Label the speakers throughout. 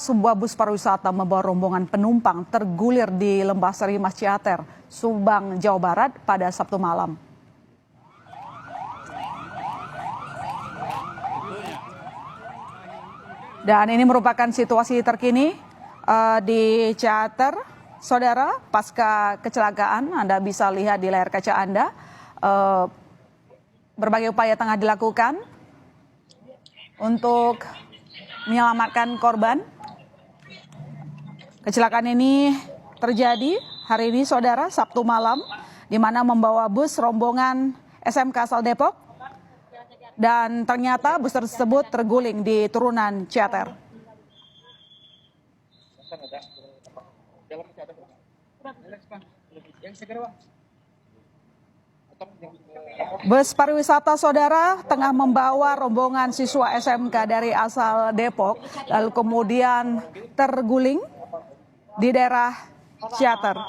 Speaker 1: Sebuah bus pariwisata membawa rombongan penumpang tergulir di Lembah Sari Mas Ciater, Subang, Jawa Barat pada Sabtu malam. Dan ini merupakan situasi terkini di Ciater, saudara, pasca kecelakaan. Anda bisa lihat di layar kaca Anda, berbagai upaya tengah dilakukan untuk menyelamatkan korban. Kecelakaan ini terjadi hari ini, saudara, Sabtu malam, di mana membawa bus rombongan SMK asal Depok, dan ternyata bus tersebut terguling di turunan Ciater. Bus pariwisata, saudara, tengah membawa rombongan siswa SMK dari asal Depok, lalu kemudian terguling di daerah Ciater.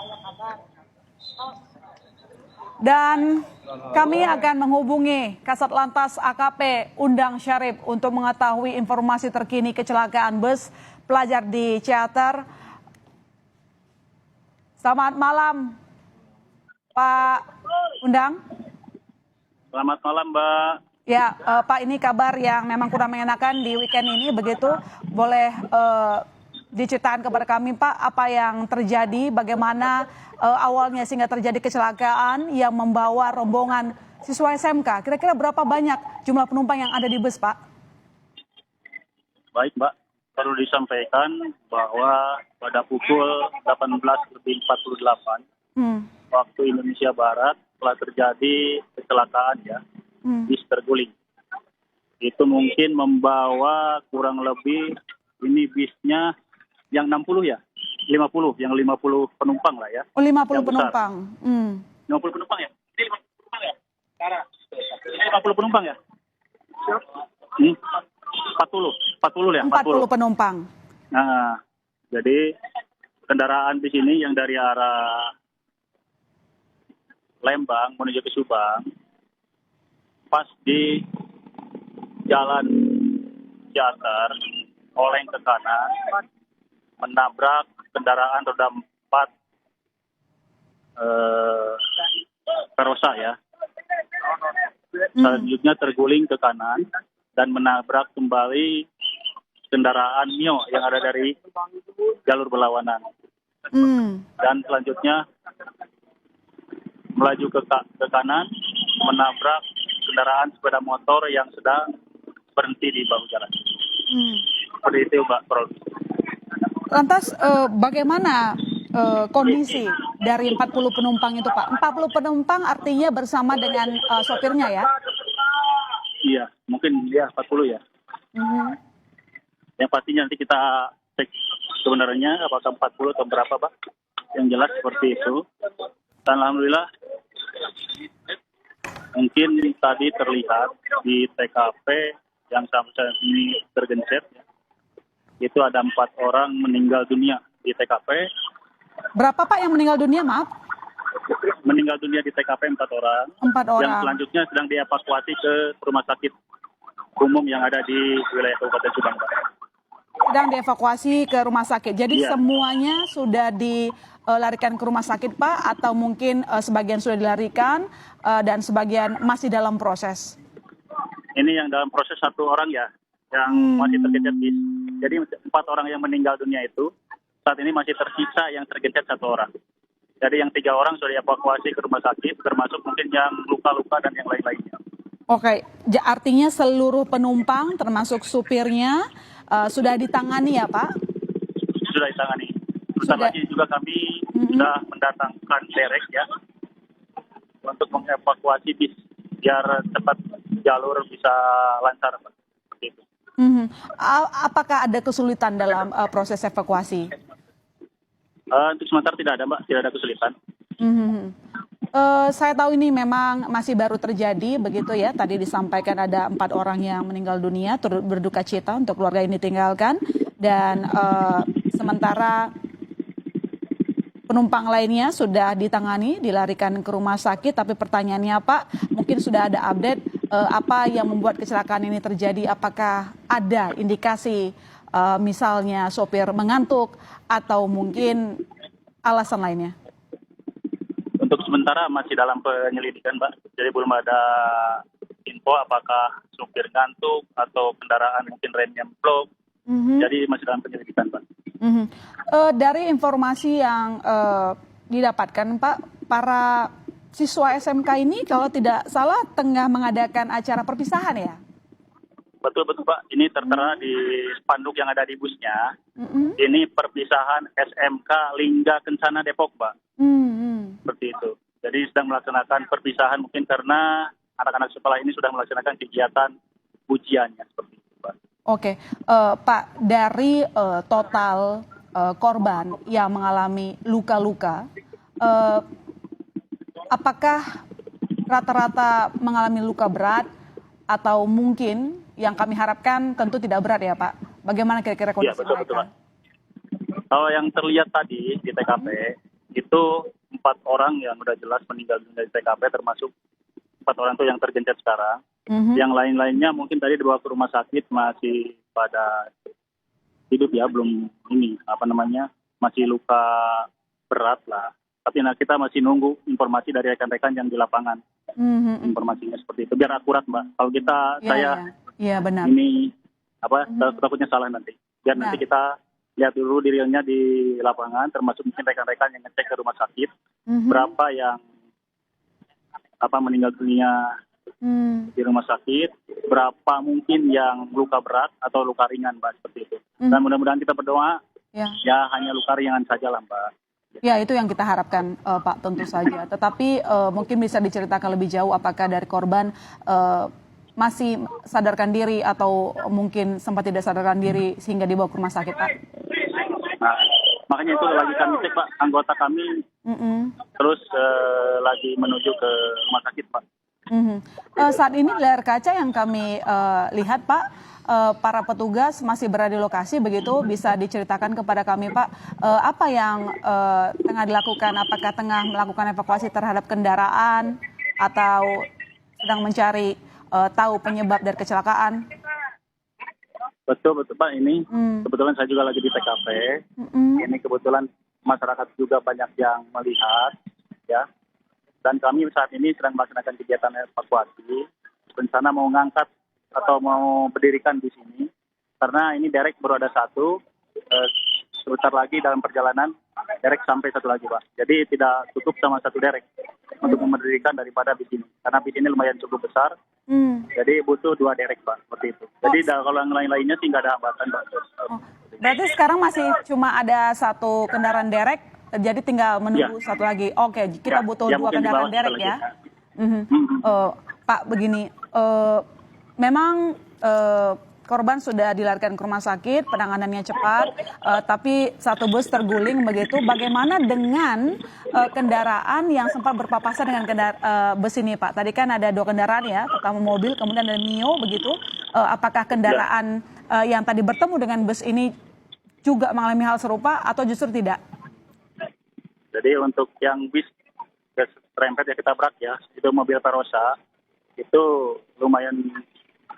Speaker 1: Dan kami akan menghubungi Kasat Lantas AKP Undang Syarif untuk mengetahui informasi terkini kecelakaan bus pelajar di Ciater. Selamat malam, Pak Undang.
Speaker 2: Selamat malam, Mbak.
Speaker 1: Ya, Pak, ini kabar yang memang kurang mengenakan di weekend ini, begitu? Boleh diceritakan kepada kami, Pak, apa yang terjadi, bagaimana awalnya sehingga terjadi kecelakaan yang membawa rombongan siswa SMK. Kira-kira berapa banyak jumlah penumpang yang ada di bus, Pak?
Speaker 2: Baik, Mbak. Perlu disampaikan bahwa pada pukul 18.48 waktu Indonesia Barat telah terjadi kecelakaan ya, bis terguling. Itu mungkin membawa kurang lebih, ini bisnya yang 60 ya, 50, yang 50 penumpang lah ya.
Speaker 1: Oh, 50 penumpang.
Speaker 2: 50 penumpang ya? Ini 50 penumpang ya? Ini 50 penumpang ya? 40 ya?
Speaker 1: 40 penumpang.
Speaker 2: Nah, jadi kendaraan bis ini yang dari arah Lembang menuju ke Subang, pas di jalan Ciater, oleng ke kanan, menabrak kendaraan roda 4 Karosa ya. Selanjutnya terguling ke kanan dan menabrak kembali kendaraan Mio yang ada dari jalur berlawanan. Dan selanjutnya melaju ke kanan, menabrak kendaraan sepeda motor yang sedang berhenti di bahu jalan. Seperti itu, Mbak.
Speaker 1: Lantas bagaimana kondisi dari 40 penumpang itu, Pak? 40 penumpang artinya bersama dengan sopirnya ya?
Speaker 2: Iya, mungkin ya 40 ya. Yang pastinya nanti kita cek sebenarnya apakah 40 atau berapa, Pak. Yang jelas seperti itu. Dan alhamdulillah mungkin tadi terlihat di TKP yang sampai saat ini tergencet ya. Itu ada 4 orang meninggal dunia di TKP.
Speaker 1: Berapa, Pak, yang meninggal dunia, maaf?
Speaker 2: Meninggal dunia di TKP 4 orang.
Speaker 1: 4 orang.
Speaker 2: Yang selanjutnya sedang dievakuasi ke rumah sakit umum yang ada di wilayah Kabupaten Subang, Pak.
Speaker 1: Sedang dievakuasi ke rumah sakit. Jadi
Speaker 2: ya,
Speaker 1: semuanya sudah dilarikan ke rumah sakit, Pak? Atau mungkin sebagian sudah dilarikan dan sebagian masih dalam proses?
Speaker 2: Ini yang dalam proses 1 orang ya, yang masih tergencet bis. Jadi 4 orang yang meninggal dunia itu saat ini masih tersisa yang tergencet 1 orang. Jadi yang 3 orang sudah dievakuasi ke rumah sakit, termasuk mungkin yang luka-luka dan yang lain-lainnya.
Speaker 1: Oke, artinya seluruh penumpang termasuk supirnya sudah ditangani ya, Pak?
Speaker 2: Sudah ditangani. Sebentar lagi juga kami sudah mendatangkan derek ya untuk mengevakuasi bis biar cepat jalur bisa lancar, Pak. Seperti itu.
Speaker 1: Apakah ada kesulitan dalam proses evakuasi?
Speaker 2: Untuk sementara tidak ada, Mbak, tidak ada kesulitan.
Speaker 1: Saya tahu ini memang masih baru terjadi, begitu ya. Tadi disampaikan ada 4 orang yang meninggal dunia, turut berduka cita untuk keluarga ini ditinggalkan. Dan sementara penumpang lainnya sudah ditangani, dilarikan ke rumah sakit. Tapi pertanyaannya, Pak, mungkin sudah ada update apa yang membuat kecelakaan ini terjadi? Apakah ada indikasi misalnya sopir mengantuk atau mungkin alasan lainnya?
Speaker 2: Untuk sementara masih dalam penyelidikan, Mbak. Jadi belum ada info apakah supir ngantuk atau kendaraan mungkin remnya blok. Jadi masih dalam penyelidikan, Mbak.
Speaker 1: Dari informasi yang didapatkan, Pak, para siswa SMK ini kalau tidak salah tengah mengadakan acara perpisahan ya?
Speaker 2: Betul, Pak. Ini tertera di spanduk yang ada di busnya. Ini perpisahan SMK Lingga Kencana Depok, Pak. Seperti itu. Jadi sedang melaksanakan perpisahan mungkin karena anak-anak sekolah ini sudah melaksanakan kegiatan ujiannya. Seperti itu, Pak.
Speaker 1: Oke, Pak, dari total korban yang mengalami luka-luka, apakah rata-rata mengalami luka berat atau mungkin yang kami harapkan tentu tidak berat ya Pak? Bagaimana kira-kira kondisi
Speaker 2: betul,
Speaker 1: mereka?
Speaker 2: Pak. Kalau yang terlihat tadi di TKP itu 4 orang yang udah jelas meninggal dunia di TKP, termasuk 4 orang itu yang tergencet sekarang. Yang lain-lainnya mungkin tadi dibawa ke rumah sakit masih pada hidup ya, belum masih luka berat lah. Tapi kita masih nunggu informasi dari rekan-rekan yang di lapangan. Informasinya seperti itu biar akurat, Mbak. Kalau
Speaker 1: Iya, benar.
Speaker 2: Ini takutnya salah nanti. Biar nanti kita lihat dulu realnya di lapangan, termasuk mungkin rekan-rekan yang ngecek ke rumah sakit berapa yang meninggal dunia di rumah sakit, berapa mungkin yang luka berat atau luka ringan, Mbak, seperti itu. Dan mudah-mudahan kita berdoa ya hanya luka ringan saja lah, Mbak.
Speaker 1: Ya, itu yang kita harapkan, Pak, tentu saja. Tetapi mungkin bisa diceritakan lebih jauh apakah dari korban masih sadarkan diri atau mungkin sempat tidak sadarkan diri sehingga dibawa ke rumah sakit, Pak?
Speaker 2: Nah, makanya itu lagi kami cek, Pak, anggota kami terus lagi menuju ke rumah sakit, Pak.
Speaker 1: Saat ini layar kaca yang kami lihat, Pak, para petugas masih berada di lokasi, begitu bisa diceritakan kepada kami, Pak, apa yang tengah dilakukan? Apakah tengah melakukan evakuasi terhadap kendaraan atau sedang mencari tahu penyebab dari kecelakaan?
Speaker 2: Betul, Pak. Ini kebetulan saya juga lagi di TKP. Ini kebetulan masyarakat juga banyak yang melihat, ya. Dan kami saat ini sedang melaksanakan kegiatan evakuasi. Rencana mau ngangkat atau mau berdirikan di sini. Karena ini derek baru ada satu. Sebentar lagi dalam perjalanan, derek sampai satu lagi, Pak. Jadi tidak cukup sama satu derek untuk mendirikan daripada bis ini. Karena bis ini lumayan cukup besar. Jadi butuh 2 derek, Pak. Seperti itu. Jadi kalau yang lain-lainnya sih nggak ada hambatan, Pak.
Speaker 1: Berarti sekarang masih cuma ada satu kendaraan derek, jadi tinggal menunggu satu lagi. Oke, kita butuh 2 kendaraan derek ya. Pak, begini, memang korban sudah dilarikan ke rumah sakit, penanganannya cepat, tapi satu bus terguling begitu. Bagaimana dengan kendaraan yang sempat berpapasan dengan bus ini, Pak? Tadi kan ada 2 kendaraan ya, pertama mobil, kemudian ada Mio begitu. Apakah kendaraan yang tadi bertemu dengan bus ini juga mengalami hal serupa atau justru tidak?
Speaker 2: Jadi untuk yang bis serempet yang kita berak ya, itu mobil Perosa, itu lumayan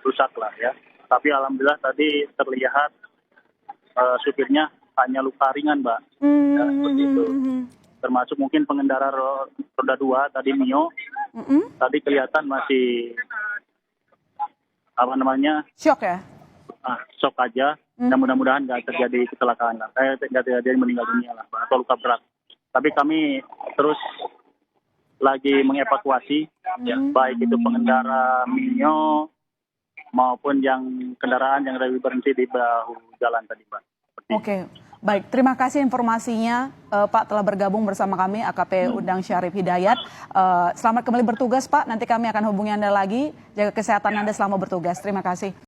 Speaker 2: rusak lah ya. Tapi alhamdulillah tadi terlihat supirnya hanya luka ringan, Mbak. Ya, seperti itu. Termasuk mungkin pengendara roda 2 tadi Mio, tadi kelihatan masih
Speaker 1: Shock ya?
Speaker 2: Shock aja. Dan mudah-mudahan nggak terjadi kecelakaan lah. Nggak terjadi meninggal dunia lah, Mbak, atau luka berat. Tapi kami terus lagi mengevakuasi, ya, baik itu pengendara Mio maupun yang kendaraan yang lagi berhenti di bahu jalan tadi, Pak.
Speaker 1: Oke, baik. Terima kasih informasinya, Pak, telah bergabung bersama kami, AKP Undang Syarif Hidayat. Selamat kembali bertugas, Pak. Nanti kami akan hubungi Anda lagi. Jaga kesehatan Anda selama bertugas. Terima kasih.